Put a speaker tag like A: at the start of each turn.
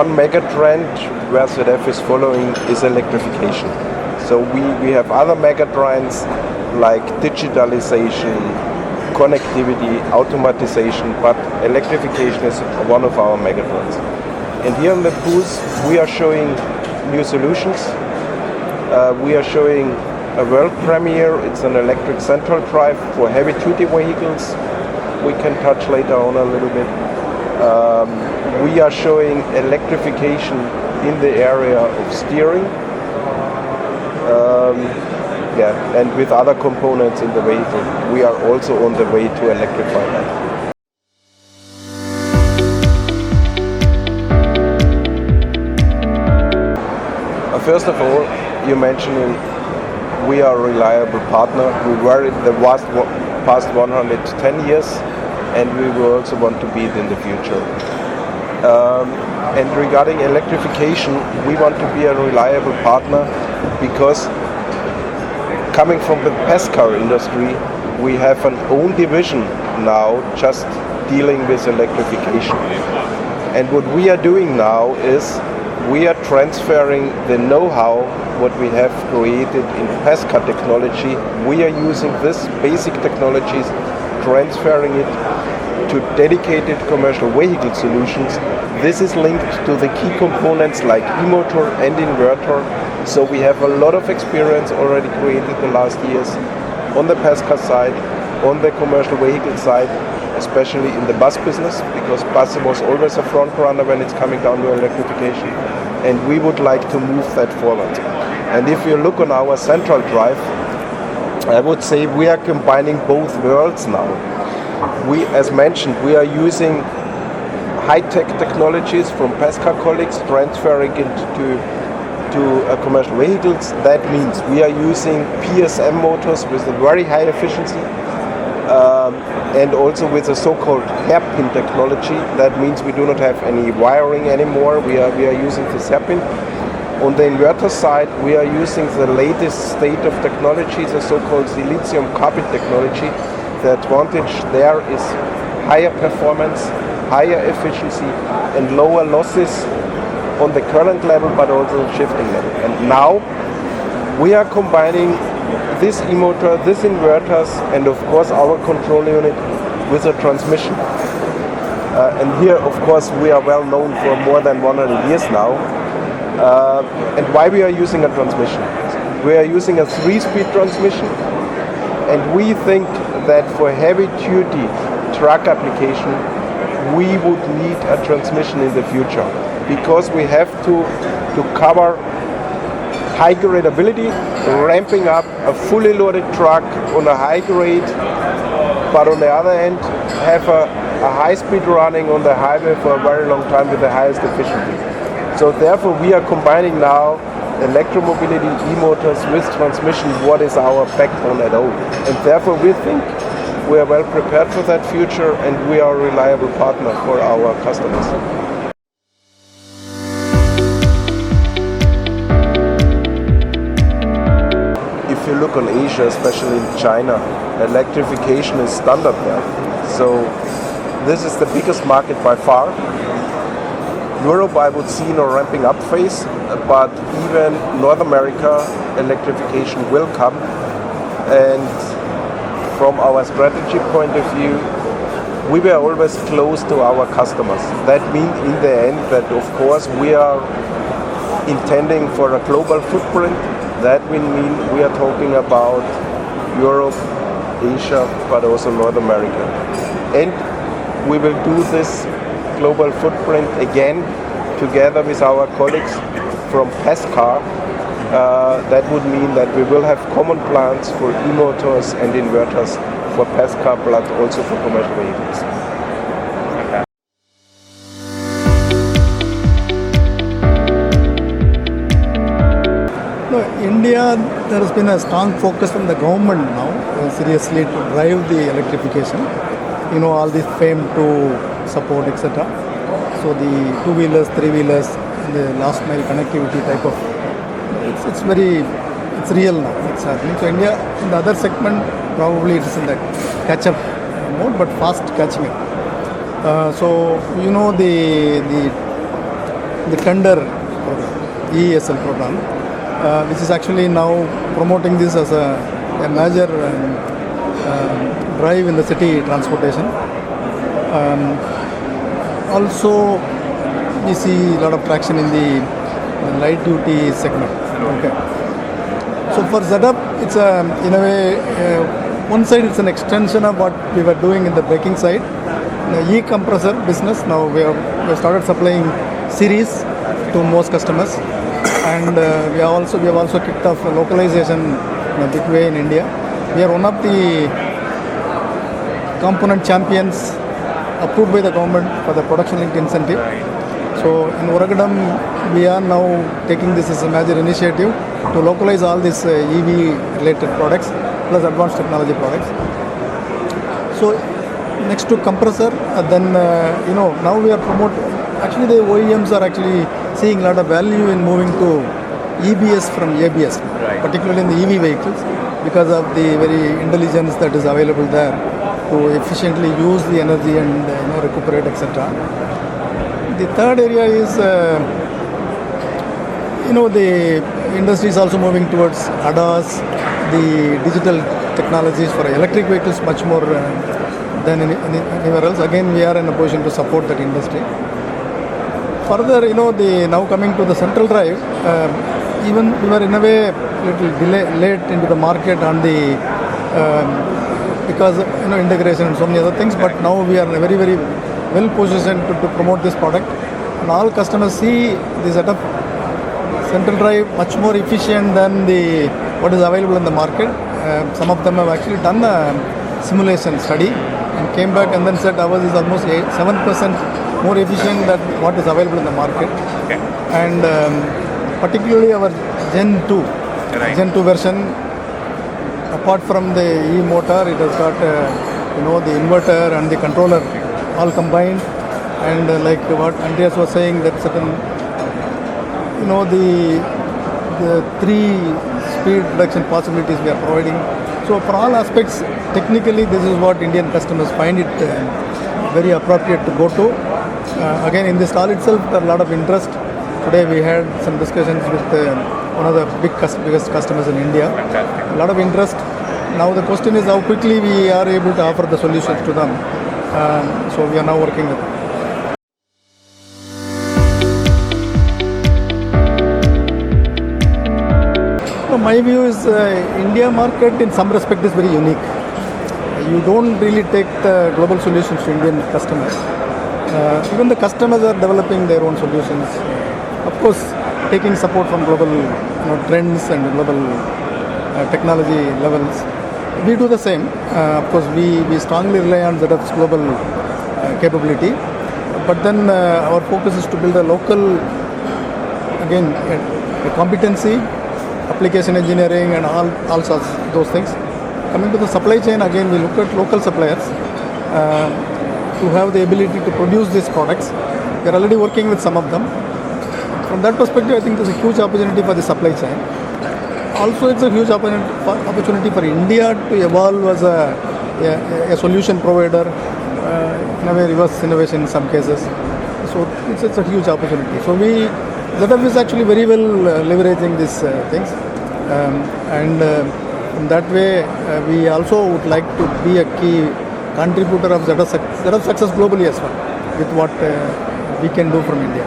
A: one mega trend where ZF is following is electrification. So we have other mega trends like digitalization, connectivity, automatization, but electrification is one of our mega trends. And here on the booth we are showing new solutions. We are showing a world premiere. It's an electric central drive for heavy duty vehicles. We can touch later on a little bit. We are showing electrification in the area of steering. And with other components in the vehicle, we are also on the way to electrify that. First of all, you mentioned we are a reliable partner. We were in the past 110 years, and we will also want to be it in the future. And regarding electrification, we want to be a reliable partner because coming from the passenger car industry, we have an own division now just dealing with electrification. And what we are doing now is we are transferring the know-how what we have created in passenger car technology. We are using this basic technologies, transferring it to dedicated commercial vehicle solutions. This is linked to the key components like e-motor and inverter. So we have a lot of experience already created the last years on the passenger side, on the commercial vehicle side, especially in the bus business, because bus was always a front runner when it's coming down to electrification. And we would like to move that forward. And if you look on our central drive, I would say we are combining both worlds now. We, as mentioned, we are using high-tech technologies from passenger colleagues, transferring it to commercial vehicles. That means we are using PSM motors with a very high efficiency, and also with the so-called hairpin technology. That means we do not have any wiring anymore. We are using this hairpin. On the inverter side, we are using the latest state of technology, the so-called silicium carbide technology. The advantage there is higher performance, higher efficiency, and lower losses on the current level, but also shifting level. And now we are combining this e-motor, this inverters, and of course our control unit with a transmission. And here, of course, we are well known for more than 100 years now. And why we are using a transmission? We are using a 3-speed transmission, and we think that for heavy-duty truck application, we would need a transmission in the future, because we have to cover high gradability, ramping up a fully loaded truck on a high grade, but on the other hand, have a high speed running on the highway for a very long time with the highest efficiency. So therefore, we are combining now electromobility, e-motors with transmission, what is our backbone at all. And therefore, we think we are well prepared for that future, and we are a reliable partner for our customers. If you look on Asia, especially in China, electrification is standard there. So this is the biggest market by far. Europe, I would see in a ramping up phase, but even North America, electrification will come. And from our strategy point of view, we were always close to our customers. That means in the end that of course we are intending for a global footprint. That will mean we are talking about Europe, Asia, but also North America. And we will do this global footprint again together with our colleagues from passenger. That would mean that we will have common plants for e-motors and inverters for passenger, but also for commercial vehicles.
B: No, India, there has been a strong focus from the government now, seriously to drive the electrification. You know, all this FAME to support, etc. So the two-wheelers, three-wheelers, the last mile connectivity type of, it's real now, it's happening. So India, in the other segment, probably it is in the catch-up mode, but fast catching up. So, you know, the the tender program, EESL program, which is actually now promoting this as a major drive in the city transportation. Also, we see a lot of traction in the light duty segment. Okay. So for ZF, it's in a way, one side it's an extension of what we were doing in the braking side. The e-compressor business, now we have started supplying series to most customers, and we have also kicked off localization in a big way in India. We are one of the component champions approved by the government for the production linked incentive. So in Oragadam, we are now taking this as a major initiative to localize all these EV related products plus advanced technology products. So next to compressor, then now we are actually the OEMs are actually seeing a lot of value in moving to EBS from ABS, particularly in the EV vehicles, because of the very intelligence that is available there to efficiently use the energy and recuperate, etc. The third area is, the industry is also moving towards ADAS, the digital technologies for electric vehicles much more than anywhere else. Again, we are in a position to support that industry. Further, now coming to the central drive, even we were in a way little late into the market on the because integration and so many other things. But now we are very, very well positioned to promote this product, and all customers see the setup central drive much more efficient than what is available in the market. Some of them have actually done a simulation study and came back and then said ours is almost 7% more efficient than what is available in the market. Okay. And particularly our Gen 2 version, apart from the e-motor, it has got the inverter and the controller all combined, and like what Andreas was saying, that certain the 3-speed reduction possibilities we are providing. So for all aspects, technically this is what Indian customers find it very appropriate to go to. Again, in this call itself, there are a lot of interest. Today we had some discussions with one of the biggest customers in India. Fantastic. A lot of interest. Now the question is how quickly we are able to offer the solutions to them. So we are now working with them. So my view is India market in some respect is very unique. You don't really take the global solutions to Indian customers. Even the customers are developing their own solutions. Of course, taking support from global trends and global technology levels. We do the same. Of course, we strongly rely on ZF's global capability. But then our focus is to build a local, again, a competency, application engineering and all sorts those things. Coming to the supply chain, again, we look at local suppliers to have the ability to produce these products. We are already working with some of them. From that perspective, I think there's a huge opportunity for the supply chain. Also, it's a huge opportunity for India to evolve as a solution provider, in a way reverse innovation in some cases. So it's a huge opportunity. So ZF is actually very well leveraging these things. And in that way, we also would like to be a key contributor of ZF success globally as well, with what we can do from India.